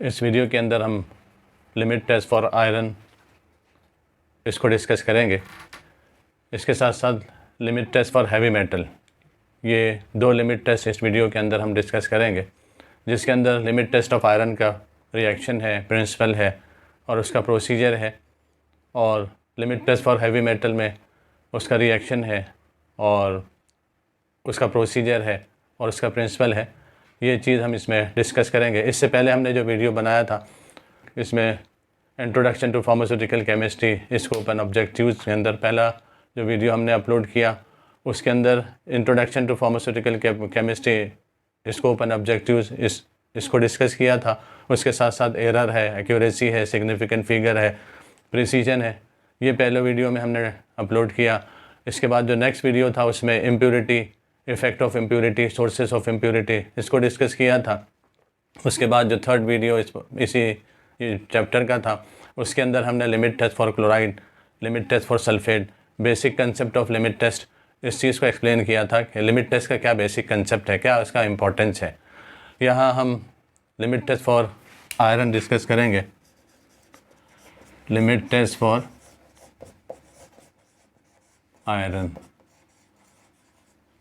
इस वीडियो के अंदर हम लिमिट टेस्ट फॉर आयरन इसको डिस्कस करेंगे। इसके साथ साथ limit test for heavy metal, ये दो लिमिट टेस्ट इस वीडियो के अंदर हम डिस्कस करेंगे, जिसके अंदर लिमिट टेस्ट ऑफ आयरन का रिएक्शन है, प्रिंसिपल है और उसका प्रोसीजर है, और limit test for heavy metal में उसका रिएक्शन है और उसका प्रोसीजर है और उसका प्रिंसिपल है। ये चीज़ हम इसमें डिस्कस करेंगे। इससे पहले हमने जो वीडियो बनाया था, इसमें introduction to pharmaceutical chemistry scope and objectives के अंदर पहला जो वीडियो हमने अपलोड किया, उसके अंदर introduction to pharmaceutical chemistry scope and objectives इसको डिस्कस किया था। उसके साथ साथ एरर है, एक्यूरेसी है, सिग्निफिकेंट फिगर है, प्रिसीजन है, ये पहले वीडियो में हमने अपलोड किया। इसके बाद जो नेक्स्ट वीडियो था उसमें impurity, effect of impurity, sources of impurity, इसको डिस्कस किया था। उसके बाद जो थर्ड वीडियो इसी चैप्टर का था, उसके अंदर हमने limit test for chloride, limit test for sulphate, basic concept of limit test, इस चीज़ को एक्सप्लेन किया था कि लिमिट टेस्ट का क्या बेसिक कंसेप्ट है, क्या उसका इम्पोर्टेंस है। यहाँ हम limit test for iron discuss करेंगे। लिमिट टेस्ट फॉर आयरन,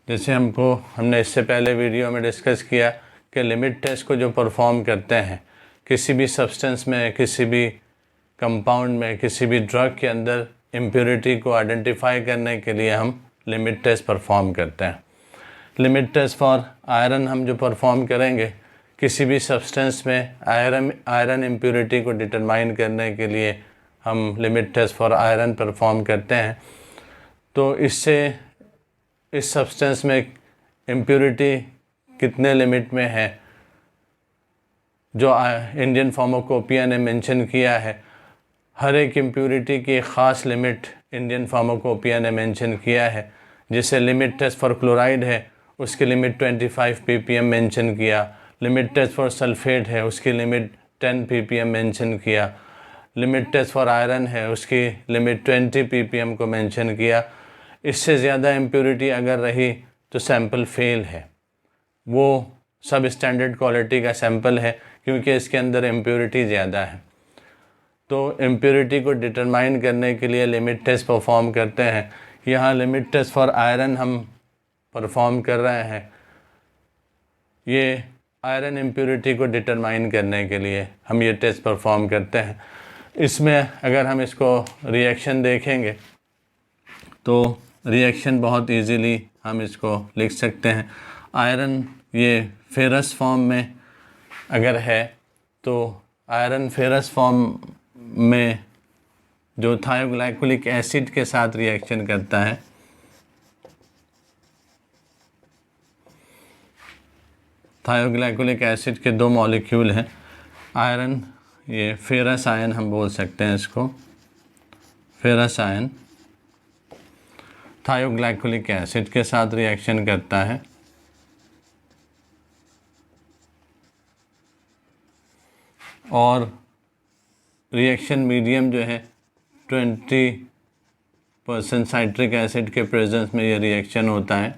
जैसे हमने इससे पहले वीडियो में डिस्कस किया कि लिमिट टेस्ट को जो परफॉर्म करते हैं किसी भी सब्सटेंस में, किसी भी कंपाउंड में, किसी भी ड्रग के अंदर इम्प्योरिटी को आइडेंटिफाई करने के लिए हम लिमिट टेस्ट परफॉर्म करते हैं। लिमिट टेस्ट फॉर आयरन हम जो परफॉर्म करेंगे, किसी भी सब्सटेंस में आयरन इम्प्योरिटी को डिटरमाइन करने के लिए हम limit test for iron perform करते हैं। तो इससे इस सब्सटेंस में इम्प्योरिटी कितने लिमिट में है, जो इंडियन फार्माकोपिया ने मेंशन किया है, हर एक इम्प्योरिटी की एक ख़ास लिमिट इंडियन फार्माकोपिया ने मेंशन किया है। जैसे लिमिट टेस्ट फॉर क्लोराइड है, उसकी लिमिट 25 ppm मेंशन किया। लिमिट टेस्ट फॉर सल्फेट है, उसकी लिमिट 10 ppm मेंशन किया। लिमिट टेस्ट फॉर आयरन है, उसकी लिमिट 20 ppm को मेंशन किया। इससे ज़्यादा इम्प्योरिटी अगर रही तो सैंपल फेल है, वो सब स्टैंडर्ड क्वालिटी का सैंपल है, क्योंकि इसके अंदर इम्प्योरिटी ज़्यादा है। तो इम्प्योरिटी को डिटरमाइन करने के लिए लिमिट टेस्ट परफॉर्म करते हैं। यहाँ लिमिट टेस्ट फॉर आयरन हम परफॉर्म कर रहे हैं। ये आयरन इम्प्योरिटी को डिटरमाइन करने के लिए हम ये टेस्ट परफॉर्म करते हैं। इसमें अगर हम इसको रिएक्शन देखेंगे तो रिएक्शन बहुत इजीली हम इसको लिख सकते हैं। आयरन ये फेरस फॉर्म में अगर है तो आयरन फेरस फॉर्म में जो थायोग्लाइकोलिक एसिड के साथ रिएक्शन करता है, थायोग्लाइकोलिक एसिड के दो मॉलिक्यूल हैं। आयरन, ये फेरस आयन हम बोल सकते हैं इसको, फेरस आयन थायोग्लाइकोलिक एसिड के साथ रिएक्शन करता है और रिएक्शन मीडियम जो है 20% साइट्रिक एसिड के प्रेजेंस में ये रिएक्शन होता है।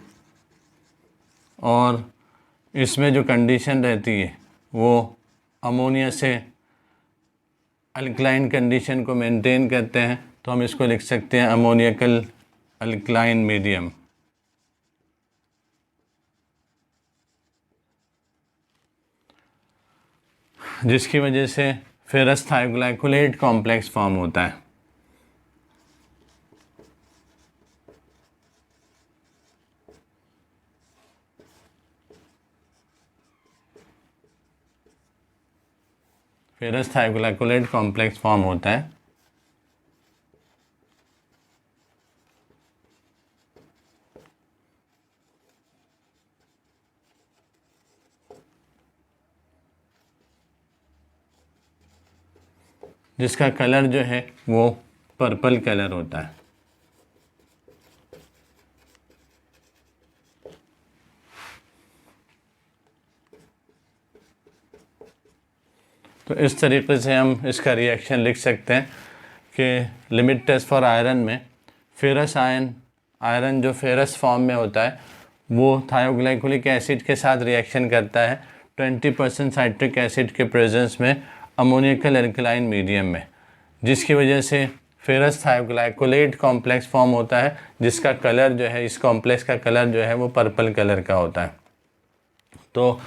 और इसमें जो कंडीशन रहती है वो अमोनिया से अल्कलाइन कंडीशन को मेंटेन करते हैं, तो हम इसको लिख सकते हैं अमोनियकल अल्कलाइन मीडियम। जिसकी वजह से फेरस थायोग्लाइकोलेट कॉम्प्लेक्स फॉर्म होता है। फेरस थायोग्लाइकोलेट कॉम्प्लेक्स फॉर्म होता है। जिसका कलर जो है वो पर्पल कलर होता है। तो इस तरीके से हम इसका रिएक्शन लिख सकते हैं कि लिमिट टेस्ट फॉर आयरन में फेरस आयरन जो फेरस फॉर्म में होता है वो थायोग्लाइकोलिक एसिड के साथ रिएक्शन करता है 20% साइट्रिक एसिड के प्रेजेंस में अमोनियकल एल्कलाइन मीडियम में, जिसकी वजह से फेरस थायोग्लाइकोलेट कॉम्प्लेक्स फॉर्म होता है, जिसका कलर जो है, इस कॉम्प्लेक्स का कलर जो है वो पर्पल कलर का होता है। तो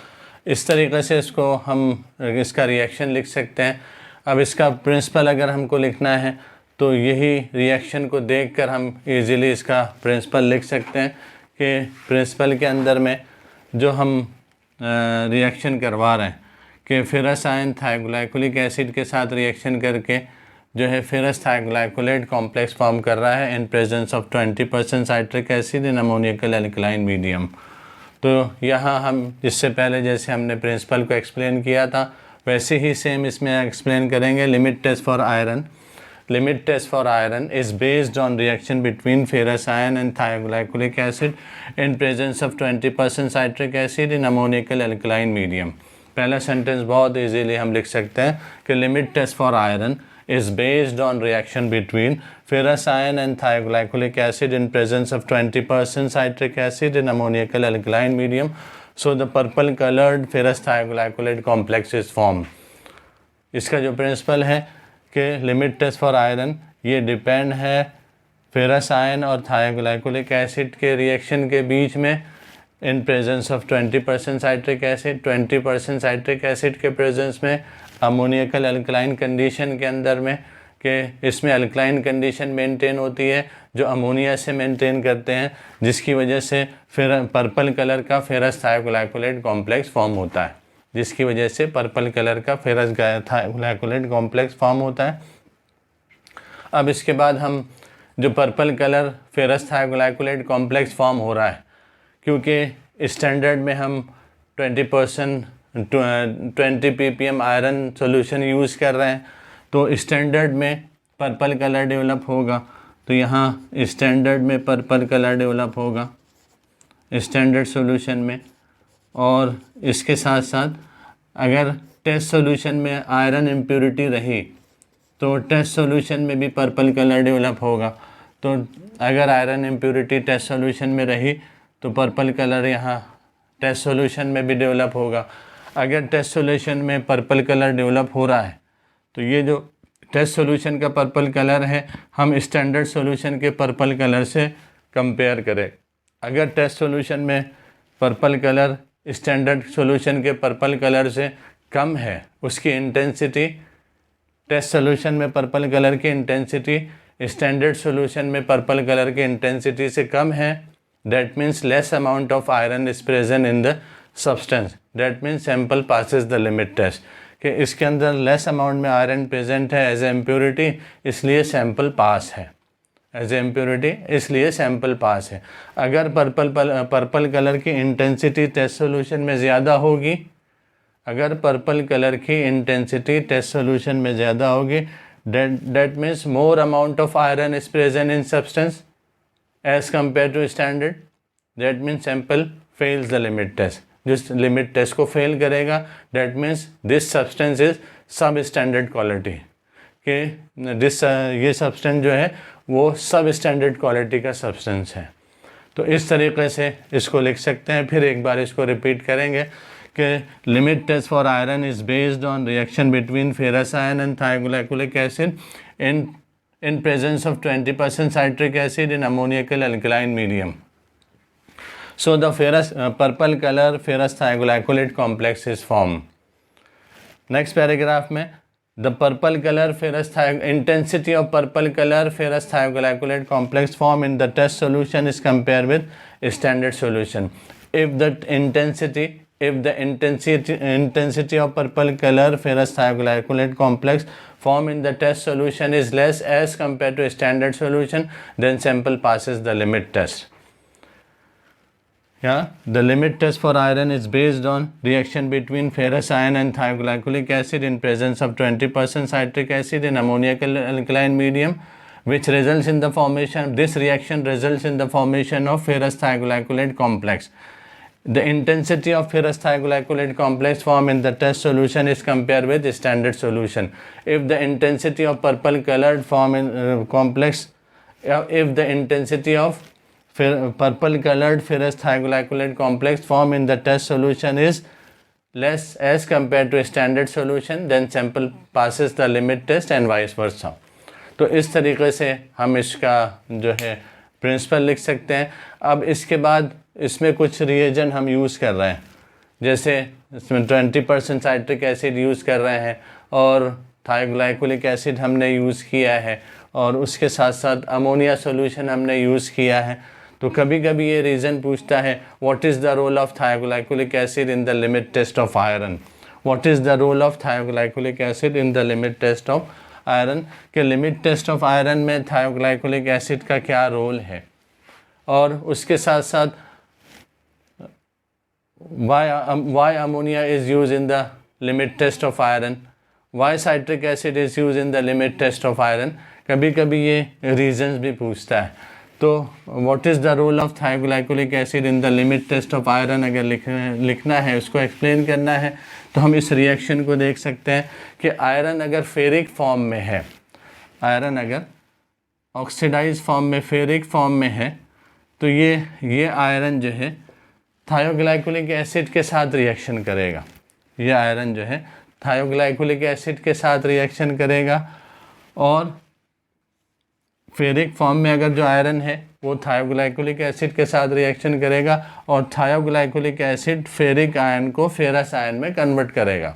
इस तरीक़े से इसको हम इसका रिएक्शन लिख सकते हैं। अब इसका प्रिंसिपल अगर हमको लिखना है तो यही रिएक्शन को देखकर हम इजीली इसका प्रिंसिपल लिख सकते हैं कि प्रिंसिपल के अंदर में जो हम रिएक्शन करवा रहे हैं कि फेरस आयन थायोग्लाइकोलिक एसिड के साथ रिएक्शन करके जो है फेरस थायोग्लाइकोलेट कॉम्प्लेक्स फॉर्म कर रहा है in presence of 20% citric acid in ammoniacal alkaline medium. तो यहाँ हम इससे पहले जैसे हमने प्रिंसिपल को एक्सप्लेन किया था वैसे ही सेम इसमें एक्सप्लेन करेंगे। Limit test for iron, limit test for iron is based on reaction between ferrous ion and thioglycolic acid in presence of 20% citric acid in ammoniacal alkaline medium। पहला sentence बहुत easily हम लिख सकते हैं कि limit test for iron is based on reaction between ferrous ion and thioglycolic acid in presence of 20% citric acid in ammoniacal alkaline medium, so the purple colored ferrous thioglycolate complex is formed। इसका जो principal है कि limit test for iron ये depend है ferrous ion और थायोग्लाइकोलिक acid के reaction के बीच में इन presence of 20% citric acid. 20% citric acid के प्रेजेंस में अमोनियकल अल्कलाइन कंडीशन के अंदर में कि इसमें अल्कलाइन कंडीशन मेंटेन होती है जो अमोनिया से मेंटेन करते हैं, जिसकी वजह से फिर पर्पल कलर का फेरस थायोग्लाइकोलेट कॉम्प्लेक्स फॉर्म होता है, जिसकी वजह से पर्पल कलर का फेरस थायोग्लाइकोलेट कॉम्प्लेक्स फॉर्म होता है। अब इसके बाद हम जो purple colour ferrous thioglycolate complex form हो रहा है, क्योंकि स्टैंडर्ड में हम 20 ppm आयरन सॉल्यूशन यूज़ कर रहे हैं, तो स्टैंडर्ड में पर्पल कलर डेवलप होगा। तो यहाँ स्टैंडर्ड में पर्पल कलर डेवलप होगा स्टैंडर्ड सॉल्यूशन में, और इसके साथ साथ अगर टेस्ट सॉल्यूशन में आयरन इम्प्योरिटी रही तो टेस्ट सॉल्यूशन में भी पर्पल कलर डेवलप होगा। तो अगर आयरन इम्प्योरिटी टेस्ट सॉल्यूशन में रही तो पर्पल कलर यहाँ टेस्ट सॉल्यूशन में भी डेवलप होगा। अगर टेस्ट सॉल्यूशन में पर्पल कलर डेवलप हो रहा है तो ये जो टेस्ट सॉल्यूशन का पर्पल कलर है हम स्टैंडर्ड सॉल्यूशन के पर्पल कलर से कंपेयर करें। अगर टेस्ट सॉल्यूशन में पर्पल कलर स्टैंडर्ड सॉल्यूशन के पर्पल कलर से कम है, उसकी इंटेंसिटी टेस्ट सॉल्यूशन में पर्पल कलर की इंटेंसिटी स्टैंडर्ड सॉल्यूशन में पर्पल कलर की इंटेंसिटी से कम है, that means less amount of iron is present in the substance, that means sample passes the limit test, कि इसके अंदर लेस अमाउंट में आयरन प्रेजेंट है एज ए इम्प्योरिटी, इसलिए सैंपल पास है, एज ए इम्प्योरिटी इसलिए सैंपल पास है। अगर पर्पल कलर की इंटेंसिटी टेस्ट सॉल्यूशन में ज़्यादा होगी, अगर पर्पल कलर की इंटेंसिटी टेस्ट सॉल्यूशन में ज़्यादा होगी, that means more amount of iron is present in substance as compared to standard, that means sample fails the limit test। जिस लिमिट टेस्ट को फेल करेगा that means this substance is सब standard quality, कि ये substance जो है वो सब स्टैंडर्ड क्वालिटी का सब्सटेंस है। तो इस तरीके से इसको लिख सकते हैं। फिर एक बार इसको रिपीट करेंगे कि limit test for iron is based on reaction between ferrous ion and thioglycolic acid in presence of 20% citric acid in ammoniacal alkaline medium. So the purple colour ferrous thioglycolate complex is form. Next paragraph में the purple colour ferrous intensity of purple colour ferrous thioglycolate complex form in the test solution is compare with standard solution. If the intensity of purple color ferrous thioglycolate complex formed in the test solution is less as compared to standard solution, then sample passes the limit test. The limit test for iron is based on reaction between ferrous ion and thioglycolic acid in presence of 20% citric acid in ammoniacal alkaline medium, which results in the formation. This reaction results in the formation of ferrous thioglycolate complex. The intensity of ferrous thioglycolate complex formed in the test solution is compared with standard solution. If the intensity of purple colored form in complex, if the intensity of purple colored ferrous thioglycolate complex formed in the test solution is less as compared to standard solution, then sample passes the limit test and vice versa. तो इस तरीके से हम इसका जो है principal लिख सकते हैं. अब इसके बाद इसमें कुछ रिएजेंट हम यूज़ कर रहे हैं, जैसे इसमें 20% साइट्रिक एसिड यूज़ कर रहे हैं और थायोग्लाइकोलिक एसिड हमने यूज़ किया है और उसके साथ साथ अमोनिया सॉल्यूशन हमने यूज़ किया है. तो कभी कभी ये रीज़न पूछता है what is the role of thioglycolic acid in the limit test of iron. What is the role of thioglycolic acid in the limit test of iron, के लिमिट टेस्ट ऑफ आयरन में thioglycolic acid का क्या role है. और उसके साथ साथ why ammonia is used in the limit test of iron, why citric acid is used in the limit test of iron. कभी कभी ये reasons भी पूछता है. तो what is the role of thioglycolic acid in the limit test of iron अगर लिखना है, उसको एक्सप्लेन करना है, तो हम इस रिएक्शन को देख सकते हैं कि आयरन अगर फेरिक फॉर्म में है, आयरन अगर ऑक्सीडाइज फॉर्म में फेरिक फॉर्म में है, तो ये आयरन जो है थायोग्लाइकोलिक एसिड के साथ रिएक्शन करेगा. ये आयरन जो है थायोग्लाइकोलिक एसिड के साथ रिएक्शन करेगा और फेरिक फॉर्म में अगर जो आयरन है वो थायोग्लाइकोलिक एसिड के साथ रिएक्शन करेगा और थायोग्लाइकोलिक एसिड फेरिक आयन को फेरस आयन में कन्वर्ट करेगा.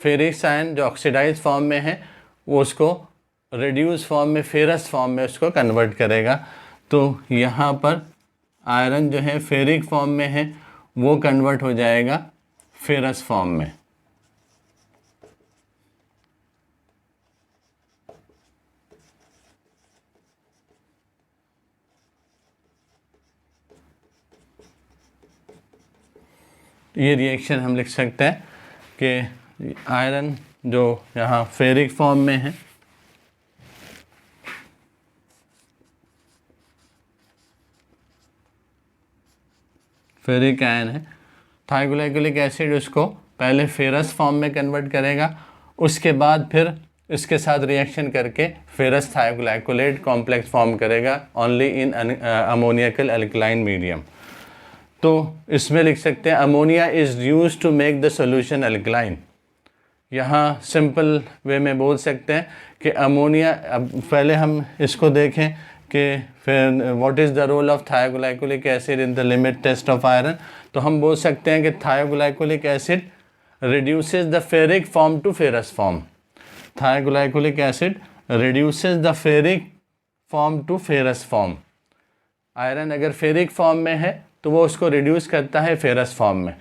फेरिक आयन जो ऑक्सीडाइज फॉर्म में है वो उसको रिड्यूस फॉर्म में, फेरस फॉर्म में उसको कन्वर्ट करेगा. तो यहाँ पर आयरन जो है फेरिक फॉर्म में है वो कन्वर्ट हो जाएगा फेरस फॉर्म में. ये रिएक्शन हम लिख सकते हैं कि आयरन जो यहाँ फेरिक फॉर्म में है, फेरिक आयन है, थायोग्लाइकोलिक एसिड उसको पहले फेरस फॉर्म में कन्वर्ट करेगा, उसके बाद फिर इसके साथ रिएक्शन करके फेरस थायोग्लाइकोलेट कॉम्प्लेक्स फॉर्म करेगा only in ammoniacal alkaline medium. तो इसमें लिख सकते हैं ammonia is used to make the solution alkaline. यहाँ सिंपल वे में बोल सकते हैं कि अमोनिया, अब पहले हम इसको देखें कि फिर what is the role of thioglycolic acid in the limit test of iron. तो हम बोल सकते हैं कि thioglycolic acid reduces the ferric form to ferrous form. Thioglycolic acid reduces the ferric form to ferrous form. Iron अगर ferric form में है तो वो उसको रिड्यूस करता है फेरस फॉर्म में.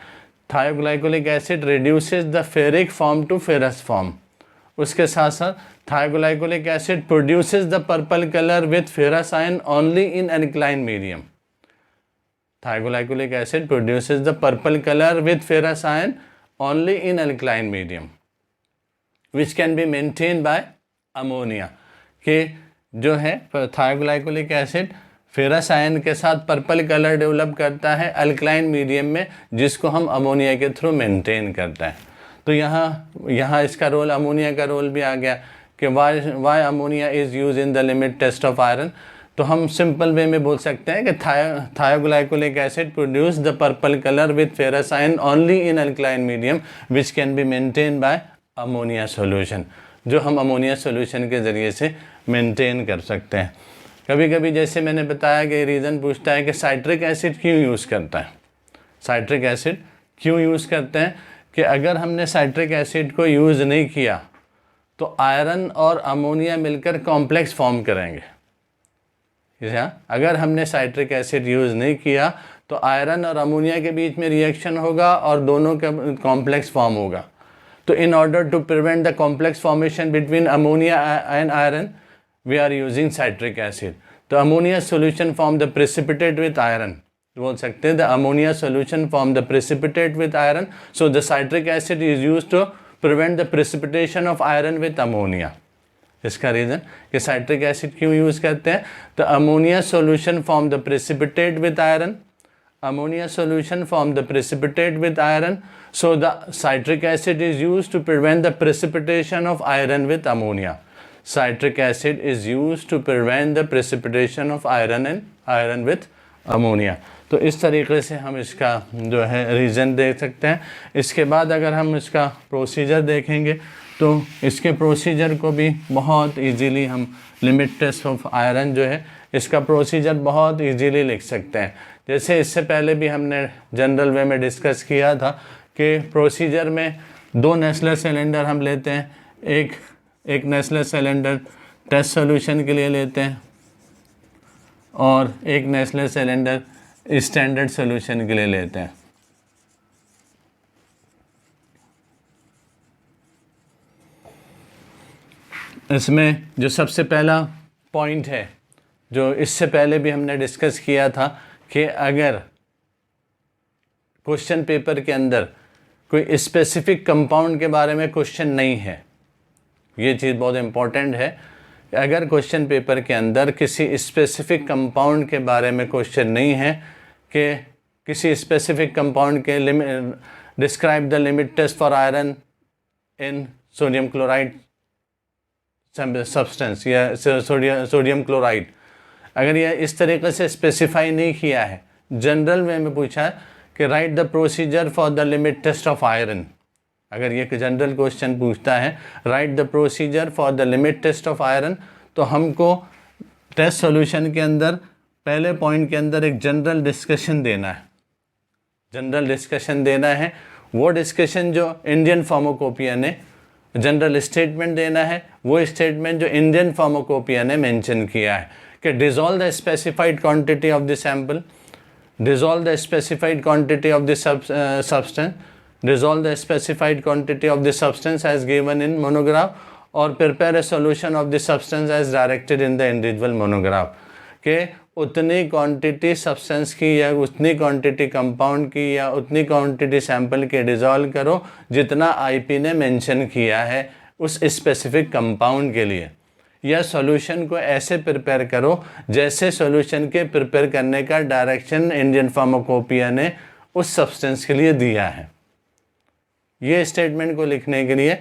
Thioglycolic acid reduces the ferric form to ferrous form. उसके साथ साथ thioglycolic acid produces the purple colour with ferrous ion only in alkaline medium. Thioglycolic acid produces the purple colour with ferrous ion only in alkaline medium which can be maintain by ammonia. कि जो है थायोग्लाइकोलिक acid ferrous ion के साथ purple colour develop करता है alkaline medium में, जिसको हम अमोनिया के थ्रू मेंटेन करते हैं. तो यहाँ इसका रोल, अमोनिया का रोल भी आ गया कि why ammonia is use in the limit test of iron. तो हम सिंपल वे में बोल सकते हैं कि thioglycolic acid produce the purple colour with ferrous ion only in alkaline medium which can be maintain by ammonia solution, जो हम ammonia solution के ज़रिए से मेंटेन कर सकते हैं. कभी कभी जैसे मैंने बताया कि रीज़न पूछता है कि साइट्रिक एसिड क्यों यूज़ करता है. साइट्रिक एसिड क्यों यूज़ करते हैं कि अगर हमने साइट्रिक एसिड को यूज़ नहीं किया तो आयरन और अमोनिया मिलकर कॉम्प्लेक्स फॉर्म करेंगे. अगर हमने साइट्रिक एसिड यूज़ नहीं किया तो आयरन और अमोनिया के बीच में रिएक्शन होगा और दोनों का कॉम्प्लेक्स फॉर्म होगा. तो in order to prevent the complex formation between ammonia and iron we are using citric acid. तो ammonia solution form the precipitate with iron. बोल सकते हैं the ammonia solution form the precipitate with iron. So the citric acid is used to prevent the precipitation of iron with ammonia. इसका reason कि citric acid क्यों use करते हैं. The ammonia solution form the precipitate with iron. Ammonia solution form the precipitate with iron. So the citric acid is used to prevent the precipitation of iron with ammonia. Citric acid is used to prevent the precipitation of iron with ammonia. तो इस तरीके से हम इसका जो है reason देख सकते हैं। इसके बाद अगर हम इसका प्रोसीजर देखेंगे तो इसके प्रोसीजर को भी बहुत इजीली हम लिमिट टेस्ट ऑफ आयरन जो है इसका प्रोसीजर बहुत इजीली लिख सकते हैं। जैसे इससे पहले भी हमने जनरल वे में डिस्कस किया था कि प्रोसीजर में 2 नेस्ले सिलेंडर हम लेते हैं, एक नेस्ले सिलेंडर टेस्ट सॉल्यूशन के लिए लेते हैं और एक नेस्ले सिलेंडर स्टैंडर्ड सॉल्यूशन के लिए लेते हैं। इसमें जो सबसे पहला पॉइंट है जो इससे पहले भी हमने डिस्कस किया था कि अगर क्वेश्चन पेपर के अंदर कोई स्पेसिफिक कंपाउंड के बारे में क्वेश्चन नहीं है, ये चीज़ बहुत इम्पॉर्टेंट है। अगर क्वेश्चन पेपर के अंदर किसी स्पेसिफिक कंपाउंड के बारे में क्वेश्चन नहीं है कि किसी स्पेसिफिक कंपाउंड के describe the limit test for iron in sodium chloride substance या सोडियम क्लोराइड, अगर यह इस तरीके से स्पेसिफाई नहीं किया है, जनरल वे में पूछा है कि write the procedure for the limit test of iron, अगर ये जनरल क्वेश्चन पूछता है write the procedure for the limit test of iron, तो हमको टेस्ट सॉल्यूशन के अंदर पहले पॉइंट के अंदर एक जनरल डिस्कशन देना है। जनरल डिस्कशन देना है, वो डिस्कशन जो इंडियन फार्माकोपिया ने जनरल स्टेटमेंट देना है, वो स्टेटमेंट जो इंडियन फार्माकोपिया ने मेंशन किया है कि dissolve the specified quantity of the sample, dissolve the specified quantity of the substance, dissolve the specified quantity of the substance as given in monograph और prepare a solution of the substance as directed in the individual monograph, के उतनी quantity substance की या उतनी quantity compound की या उतनी quantity sample के डिज़ोल्व करो जितना आईपी ने मेंशन किया है उस स्पेसिफिक कंपाउंड के लिए, या सॉल्यूशन को ऐसे प्रिपेयर करो जैसे सॉल्यूशन के प्रिपेयर करने का डायरेक्शन इंडियन फार्माकोपिया ने उस सब्सटेंस के लिए दिया है। ये स्टेटमेंट को लिखने के लिए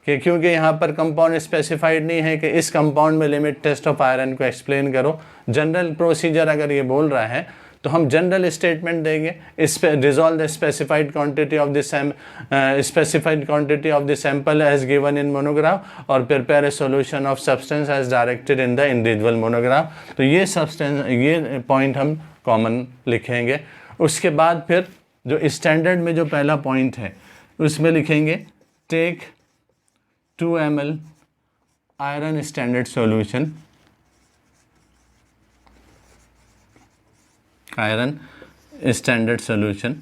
कि क्योंकि यहाँ पर कंपाउंड स्पेसिफाइड नहीं है कि इस कंपाउंड में लिमिट टेस्ट ऑफ आयरन को एक्सप्लेन करो, जनरल प्रोसीजर अगर ये बोल रहा है तो हम जनरल स्टेटमेंट देंगे, इस पे dissolve the specified quantity of the sample as given in monograph और prepare a solution of substance as directed in the individual monograph. तो ये पॉइंट हम कॉमन लिखेंगे। उसके बाद फिर जो स्टैंडर्ड में जो पहला पॉइंट है उसमें लिखेंगे take 2 ml iron standard solution, iron standard solution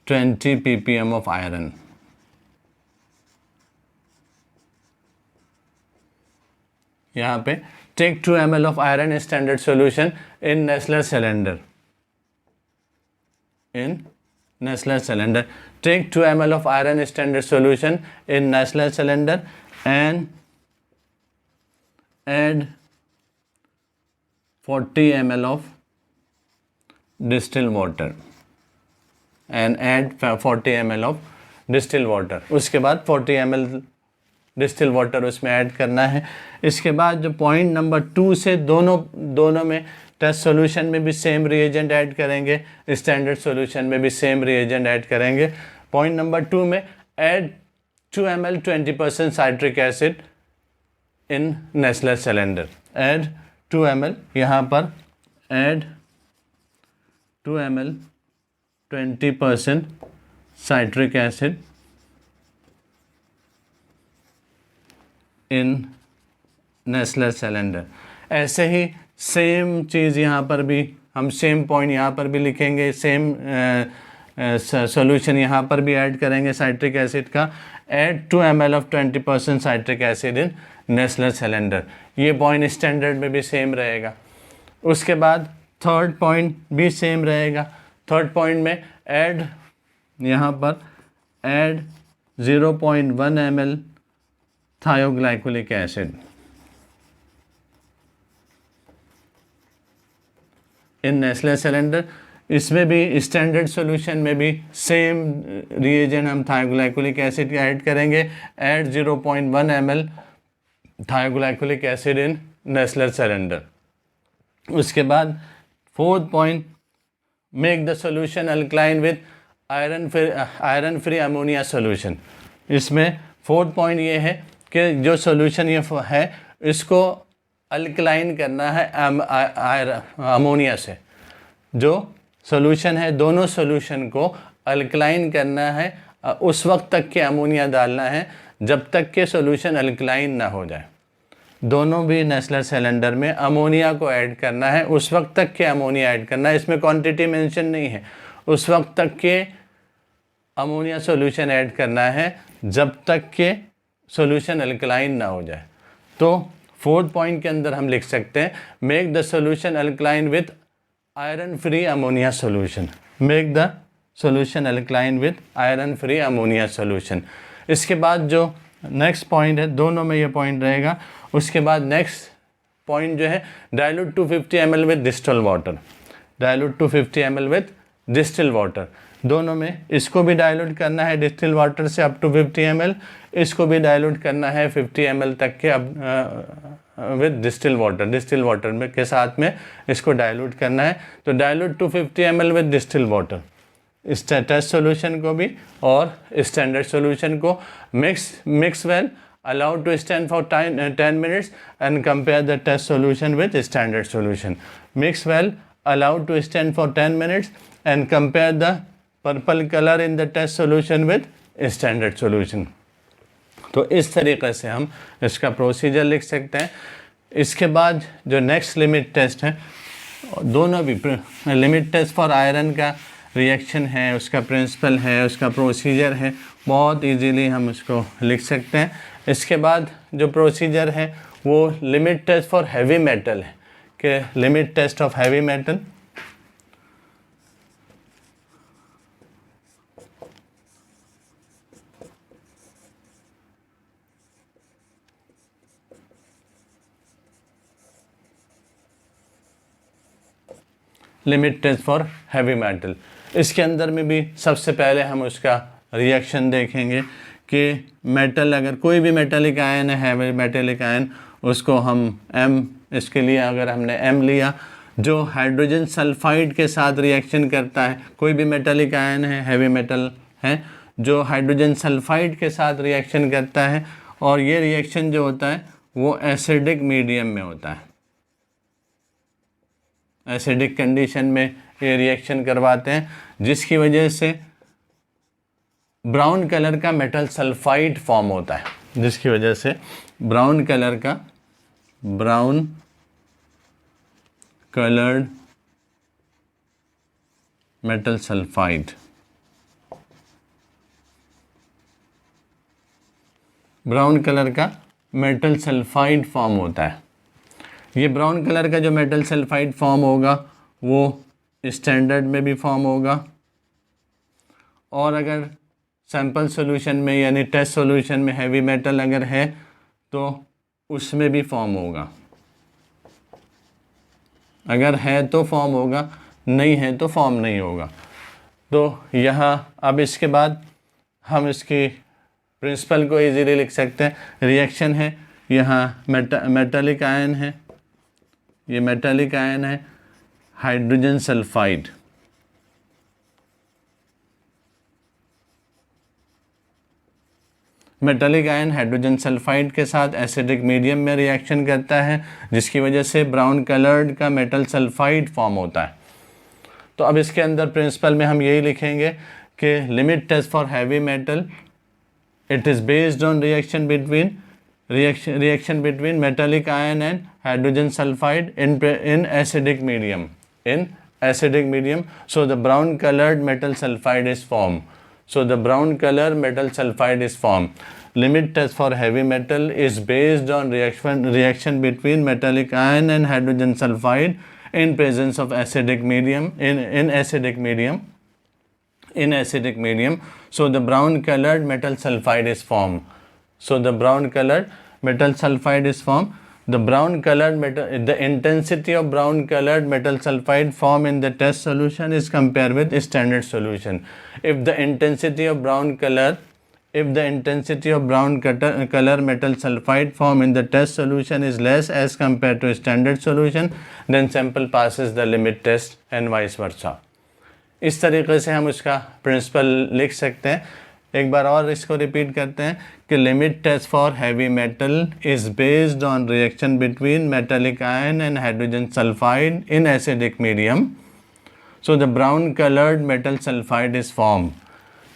20 ppm of iron, यहाँ पे take 2 ml of iron standard solution in Nessler cylinder, in Nessler cylinder, take 2 ml of iron standard solution in Nessler cylinder and add 40 ml of distilled water and add 40 ml of distilled water। उसके बाद 40 ml distil water उसमें add करना है। इसके बाद जो point number 2 से दोनों में टेस्ट सॉल्यूशन में भी सेम रिएजेंट ऐड करेंगे, स्टैंडर्ड सॉल्यूशन में भी सेम रिएजेंट ऐड करेंगे। पॉइंट नंबर 2 में ऐड 2 ml 20% साइट्रिक एसिड इन नेस्लर सिलेंडर, ऐड 2 ml, यहाँ पर ऐड 2 ml 20% साइट्रिक एसिड इन नेस्लर सिलेंडर। ऐसे ही सेम चीज़ यहाँ पर भी हम सेम पॉइंट यहाँ पर भी लिखेंगे, सेम सॉल्यूशन यहाँ पर भी ऐड करेंगे साइट्रिक एसिड का, add 2 ml of 20% citric acid in Nessler cylinder. ये पॉइंट स्टैंडर्ड में भी सेम रहेगा। उसके बाद थर्ड पॉइंट भी सेम रहेगा। थर्ड पॉइंट में ऐड यहाँ पर ऐड 0.1 ml थायोग्लाइकोलिक एसिड इन नेस्लर सिलेंडर। इसमें भी स्टैंडर्ड सॉल्यूशन में भी सेम रिएजेंट हम थायोग्लाइकोलिक एसिड का ऐड करेंगे, ऐड 0.1 ml थायोग्लाइकोलिक एसिड इन नेस्लर सिलेंडर। उसके बाद 4th point, make the solution alkaline with iron free ammonia solution. इसमें 4th point ये है कि जो solution ये है इसको अल्कलाइन करना है अमोनिया से. जो solution है दोनों solution को अल्कलाइन करना है, उस वक्त तक के अमोनिया डालना है जब तक के solution अल्कलाइन ना हो जाए. दोनों भी नेस्लर सिलेंडर में अमोनिया को ऐड करना है, उस वक्त तक के अमोनिया ऐड करना है. इसमें क्वांटिटी मेंशन नहीं है. उस वक्त तक के अमोनिया सॉल्यूशन ऐड करना है जब तक के सॉल्यूशन अल्कलाइन ना हो जाए. तो 4th पॉइंट के अंदर हम लिख सकते हैं make the solution alkaline with iron free ammonia solution. Make the solution alkaline with iron free ammonia solution. इसके बाद जो नेक्स्ट पॉइंट है, दोनों में ये पॉइंट रहेगा. उसके बाद नेक्स्ट पॉइंट जो है dilute 250 ml with distil water. Dilute 250 ml with distil water. दोनों में इसको भी डाइल्यूट करना है डिस्टिल वाटर से अप टू 50 ml, इसको भी डाइल्यूट करना है 50 ml तक के विद डिस्टिल वाटर में के साथ में इसको डाइल्यूट करना है. तो dilute 250 ml with distil water. इस टेस्ट सॉल्यूशन को भी और स्टैंडर्ड सॉल्यूशन को mix well, allow to stand for 10 minutes and compare the test solution with standard solution. Mix well, allow to stand for 10 minutes and compare the purple color in the test solution with standard solution. तो इस तरीक़े से हम इसका procedure लिख सकते हैं. इसके बाद जो नेक्स्ट लिमिट टेस्ट है, दोनों भी लिमिट टेस्ट फॉर आयरन का रिएक्शन है, उसका प्रिंसिपल है, उसका प्रोसीजर है, बहुत इजीली हम उसको लिख सकते हैं. इसके बाद जो प्रोसीजर है वो limit test for heavy metal है कि limit test of heavy metal. Limit test for heavy metal. इसके अंदर में भी सबसे पहले हम उसका रिएक्शन देखेंगे कि मेटल, अगर कोई भी मेटेलिक आयन है, हैवी मेटेलिक आयन, उसको हम M, इसके लिए अगर हमने M लिया जो हाइड्रोजन सल्फाइड के साथ रिएक्शन करता है. कोई भी मेटेलिक आयन है, हैवी मेटल है, जो हाइड्रोजन सल्फाइड के साथ रिएक्शन करता है, और ये रिएक्शन जो होता है वो एसिडिक मीडियम में होता है. एसिडिक कंडीशन में ये रिएक्शन करवाते हैं, जिसकी वजह से ब्राउन कलर का मेटल सल्फाइड फॉर्म होता है. जिसकी वजह से brown coloured metal sulphide, brown colour का मेटल सल्फाइड फॉर्म होता है. ये ब्राउन कलर का जो मेटल सल्फाइड फॉर्म होगा वो स्टैंडर्ड में भी फॉर्म होगा, और अगर सैंपल सॉल्यूशन में यानी टेस्ट सॉल्यूशन में हैवी मेटल अगर है तो उसमें भी फॉर्म होगा. अगर है तो फॉर्म होगा, नहीं है तो फॉर्म नहीं होगा. तो यहाँ अब इसके बाद हम इसकी प्रिंसिपल को इजीली लिख सकते हैं. रिएक्शन है, यहाँ मेटालिक आयन है, ये मेटालिक आयन है hydrogen sulphide. Metallic ion hydrogen sulphide के साथ एसिडिक मीडियम में रिएक्शन करता है, जिसकी वजह से ब्राउन कलर्ड का मेटल सल्फाइड फॉर्म होता है. तो अब इसके अंदर प्रिंसिपल में हम यही लिखेंगे कि limit test for heavy metal, it is based on reaction between metallic ion and hydrogen sulphide in acidic medium. So the brown colored metal sulfide is formed. Limit test for heavy metal is based on reaction between metallic ion and hydrogen sulfide in presence of acidic medium in acidic medium. So the brown colored metal sulfide is formed. The intensity of brown colored metal sulfide formed in the test solution is compared with standard solution. If the intensity of brown color if the intensity of brown color metal sulfide form in the test solution is less as compared to standard solution, then sample passes the limit test and vice versa. इस तरीके से हम उसका principal लिख सकते हैं. एक बार और इसको रिपीट करते हैं कि limit test for heavy metal is based on reaction between metallic ion and hydrogen sulphide in acidic medium. So the brown colored metal sulfide is formed.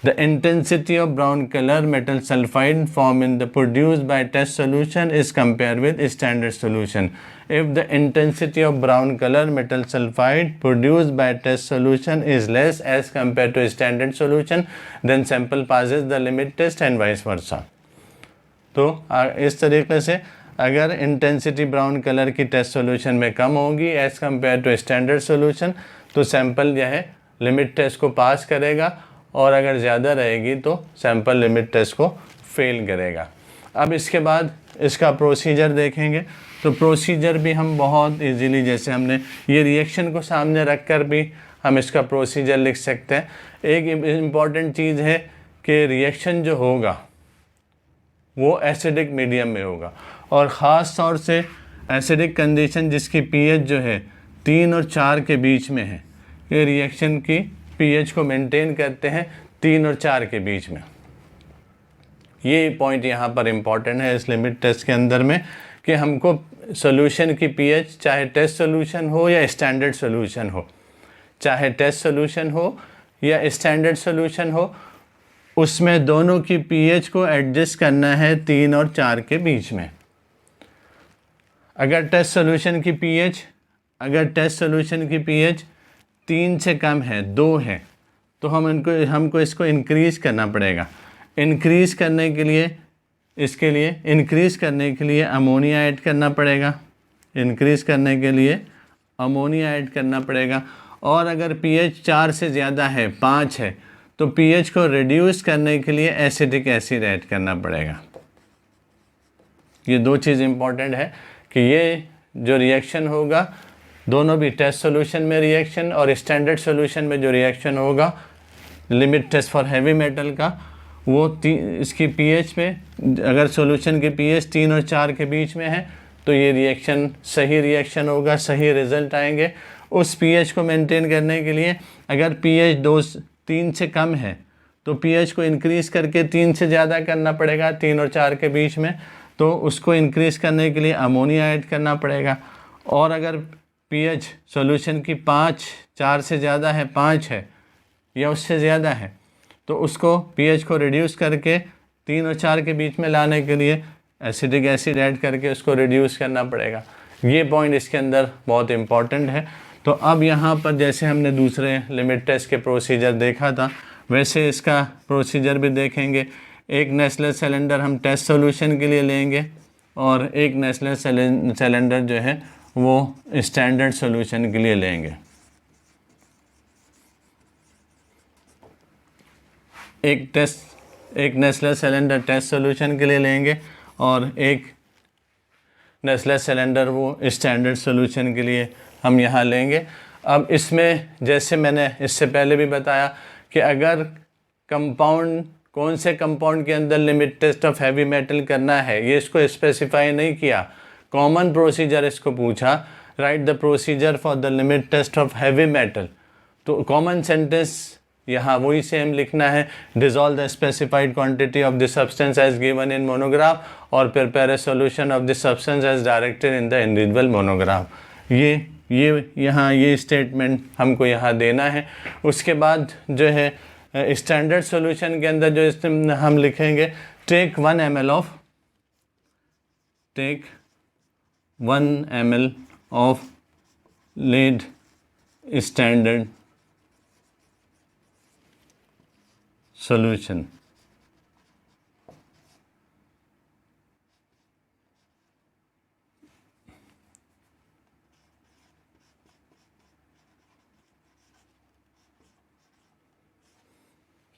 The intensity of brown color metal sulfide formed produced by test solution is compared with standard solution. If the intensity of brown color metal sulfide produced by test solution is less as compared to standard solution, then sample passes the limit test and vice versa. तो इस तरीके से अगर intensity brown colour की test solution में कम होगी as compare to standard solution, तो सैंपल जो है लिमिट टेस्ट को पास करेगा, और अगर ज़्यादा रहेगी तो सैंपल लिमिट टेस्ट को फेल करेगा. अब इसके बाद इसका प्रोसीजर देखेंगे. तो प्रोसीजर भी हम बहुत इजीली, जैसे हमने ये रिएक्शन को सामने रख कर भी हम इसका प्रोसीजर लिख सकते हैं. एक इम्पॉर्टेंट चीज़ है कि रिएक्शन जो होगा वो एसिडिक मीडियम में होगा, और ख़ास तौर से एसिडिक कंडीशन जिसकी पीएच जो है 3 और 4 के बीच में है. ये रिएक्शन की पीएच को मेंटेन करते हैं 3 और 4 के बीच में. ये पॉइंट यहाँ पर इम्पॉर्टेंट है इस लिमिट टेस्ट के अंदर में, कि हमको सॉल्यूशन की पीएच चाहे टेस्ट सॉल्यूशन हो या स्टैंडर्ड सॉल्यूशन हो, चाहे टेस्ट सॉल्यूशन हो या स्टैंडर्ड सॉल्यूशन हो, उसमें दोनों की पीएच को एडजस्ट करना है 3 और 4 के बीच में. अगर टेस्ट सॉल्यूशन की पीएच 3 से कम है, 2 है, तो हमको इसको इंक्रीज़ करना पड़ेगा. इंक्रीज़ करने के लिए अमोनिया ऐड करना पड़ेगा. और अगर पीएच 4 से ज़्यादा है, 5 है, तो पीएच को रिड्यूस करने के लिए एसिटिक एसिड ऐड करना पड़ेगा. ये 2 चीज़ इम्पॉर्टेंट है कि ये जो रिएक्शन होगा, दोनों भी टेस्ट सॉल्यूशन में रिएक्शन और स्टैंडर्ड सॉल्यूशन में जो रिएक्शन होगा limit test for heavy metal का, वो इसकी पीएच में, अगर सॉल्यूशन की पीएच 3 और 4 के बीच में है तो ये रिएक्शन सही रिएक्शन होगा, सही रिजल्ट आएंगे. उस पीएच को मेंटेन करने के लिए अगर पीएच 3 से कम है तो पीएच को इंक्रीज़ करके 3 से ज़्यादा करना पड़ेगा 3 और 4 के बीच में. तो उसको इंक्रीज़ करने के लिए अमोनिया ऐड करना पड़ेगा. और अगर पीएच सॉल्यूशन की 4 से ज़्यादा है, 5 है या उससे ज़्यादा है, तो उसको पीएच को रिड्यूस करके 3 और 4 के बीच में लाने के लिए एसिटिक एसिड ऐड करके उसको रिड्यूस करना पड़ेगा. ये पॉइंट इसके अंदर बहुत इम्पॉर्टेंट है. तो अब यहाँ पर जैसे हमने दूसरे लिमिट टेस्ट के प्रोसीजर देखा था, वैसे इसका प्रोसीजर भी देखेंगे. एक नेस्ले सिलेंडर हम टेस्ट सॉल्यूशन के लिए लेंगे, और एक नेस्ले सिलेंडर जो है वो स्टैंडर्ड सॉल्यूशन के लिए लेंगे. एक नेस्ले सिलेंडर टेस्ट सॉल्यूशन के लिए लेंगे, और एक नेस्ले सिलेंडर वो स्टैंडर्ड सॉल्यूशन के लिए हम यहाँ लेंगे. अब इसमें जैसे मैंने इससे पहले भी बताया कि अगर कंपाउंड, कौन से कंपाउंड के अंदर limit test of heavy metal करना है, ये इसको स्पेसिफाई नहीं किया. कॉमन प्रोसीजर इसको पूछा, write the procedure for the limit test of heavy metal. तो कॉमन सेंटेंस यहाँ वही सेम लिखना है, dissolve the specified quantity of the substance as given in monograph, और prepare a solution of the substance as directed in the individual monograph. ये यहाँ ये statement हमको यहाँ देना है. उसके बाद जो है स्टैंडर्ड सॉल्यूशन के अंदर जो हम लिखेंगे, take 1 ml of lead standard solution.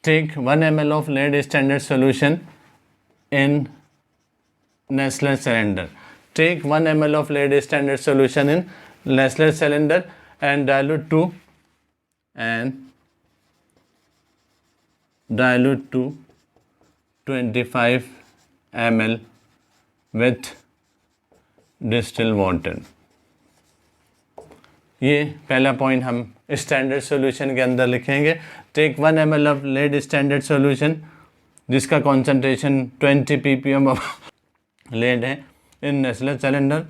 Take 1 ml of lead standard solution in Nestle cylinder. Take 1 ml of lead standard solution in Nestle cylinder and dilute to 25 ml with distilled water। ये पहला point हम standard solution के अंदर लिखेंगे। Take 1 ml of lead standard solution जिसका concentration 20 ppm of lead है in Nessler cylinder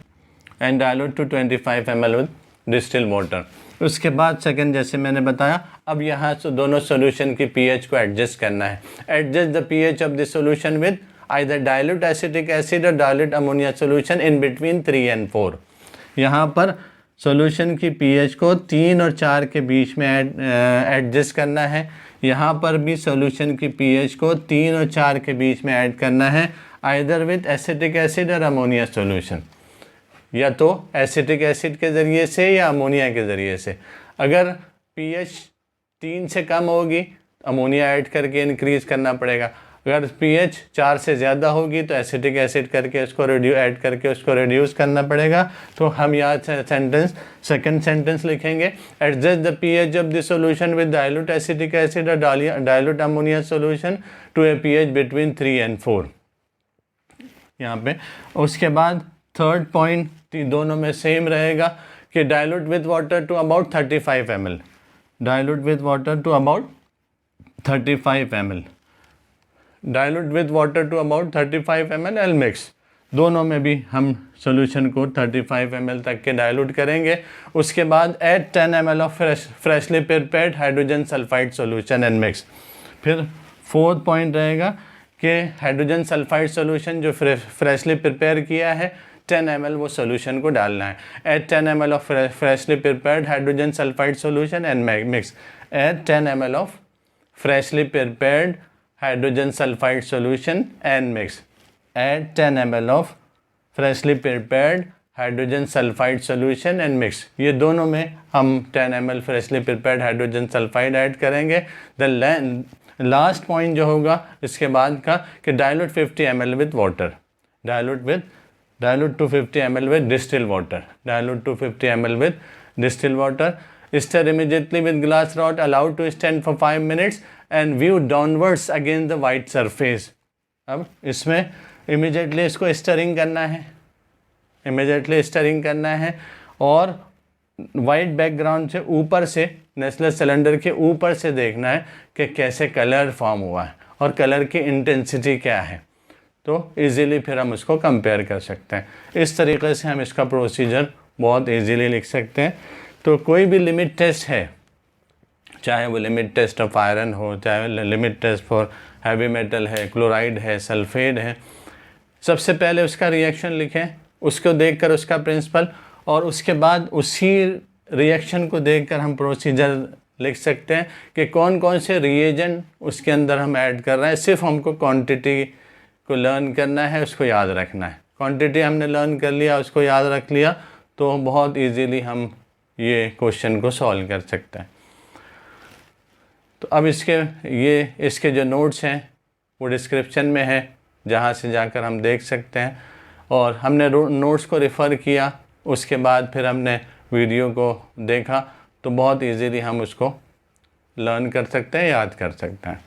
and dilute to 25 ml with distilled water. उसके बाद सेकंड, जैसे मैंने बताया, अब यहाँ दोनों सॉल्यूशन की pH को एडजस्ट करना है। Adjust the pH of the solution with either dilute acetic acid or dilute ammonia solution in between 3 and 4। यहाँ पर सॉल्यूशन की pH को 3 और 4 के बीच में एडजस्ट करना है। यहाँ पर भी सॉल्यूशन की pH को 3 और 4 के बीच में ऐड करना है, आइदर विद एसिटिक एसिड और अमोनिया सॉल्यूशन, या तो एसिटिक एसिड के ज़रिए से या अमोनिया के ज़रिए से। अगर pH 3 से कम होगी अमोनिया ऐड करके इंक्रीज़ करना पड़ेगा। अगर pH 4 से ज़्यादा होगी तो एसिटिक एसिड करके उसको ऐड करके उसको रिड्यूस करना पड़ेगा। तो हम यहाँ सेकंड सेंटेंस लिखेंगे, adjust the pH of the solution with dilute acetic acid or dilute ammonia solution to a pH between 3 and 4 यहाँ पे। उसके बाद थर्ड पॉइंट दोनों में सेम रहेगा कि dilute with water to about 35 ml, dilute with water to about 35 ml, dilute with water to about 35 ml एल mix. दोनों में भी हम सॉल्यूशन को 35 ml तक के डाइल्यूट करेंगे। उसके बाद add 10 ml of freshly prepared hydrogen sulphide solution and mix. फिर फोर्थ पॉइंट रहेगा कि हाइड्रोजन सल्फाइड सॉल्यूशन जो फ्रेशली प्रिपेयर किया है 10 ml वो सॉल्यूशन को डालना है। Add 10 ml of freshly prepared hydrogen sulphide solution and mix. Add 10 ml of freshly prepared hydrogen sulphide solution and mix. Add 10 ml of freshly prepared hydrogen sulphide solution and mix. ये दोनों में हम 10 ml freshly prepared hydrogen sulphide add करेंगे। The last point जो होगा इसके बाद का कि dilute 50 ml with water, dilute to 50 ml with distilled water, dilute to 50 ml with distilled water. Stir immediately with glass rod, allowed to stand for 5 minutes and view downwards against the white surface. अब इसमें immediately इसको stirring करना है, और white background से ऊपर से Nestle cylinder के ऊपर से देखना है कि कैसे कलर फॉर्म हुआ है और कलर की इंटेंसिटी क्या है। तो इजीली फिर हम उसको कंपेयर कर सकते हैं। इस तरीके से हम इसका प्रोसीजर बहुत इजीली लिख सकते हैं। तो कोई भी लिमिट टेस्ट है, चाहे वो लिमिट टेस्ट ऑफ आयरन हो, चाहे limit test for heavy metal है, क्लोराइड है, सल्फेट है, सबसे पहले उसका रिएक्शन लिखें, उसको देखकर उसका प्रिंसिपल, और उसके बाद उसी रिएक्शन को देखकर हम प्रोसीजर लिख सकते हैं कि कौन कौन से रिएजेंट उसके अंदर हम ऐड कर रहे हैं। सिर्फ हमको क्वांटिटी को लर्न करना है, उसको याद रखना है। क्वांटिटी हमने लर्न कर लिया, उसको याद रख लिया, तो बहुत इजीली हम ये क्वेश्चन को सॉल्व कर सकते हैं। तो अब इसके जो नोट्स हैं वो डिस्क्रिप्शन में है, जहाँ से जाकर हम देख सकते हैं। और हमने नोट्स को रेफ़र किया, उसके बाद फिर हमने वीडियो को देखा, तो बहुत इजीली हम उसको लर्न कर सकते हैं, याद कर सकते हैं।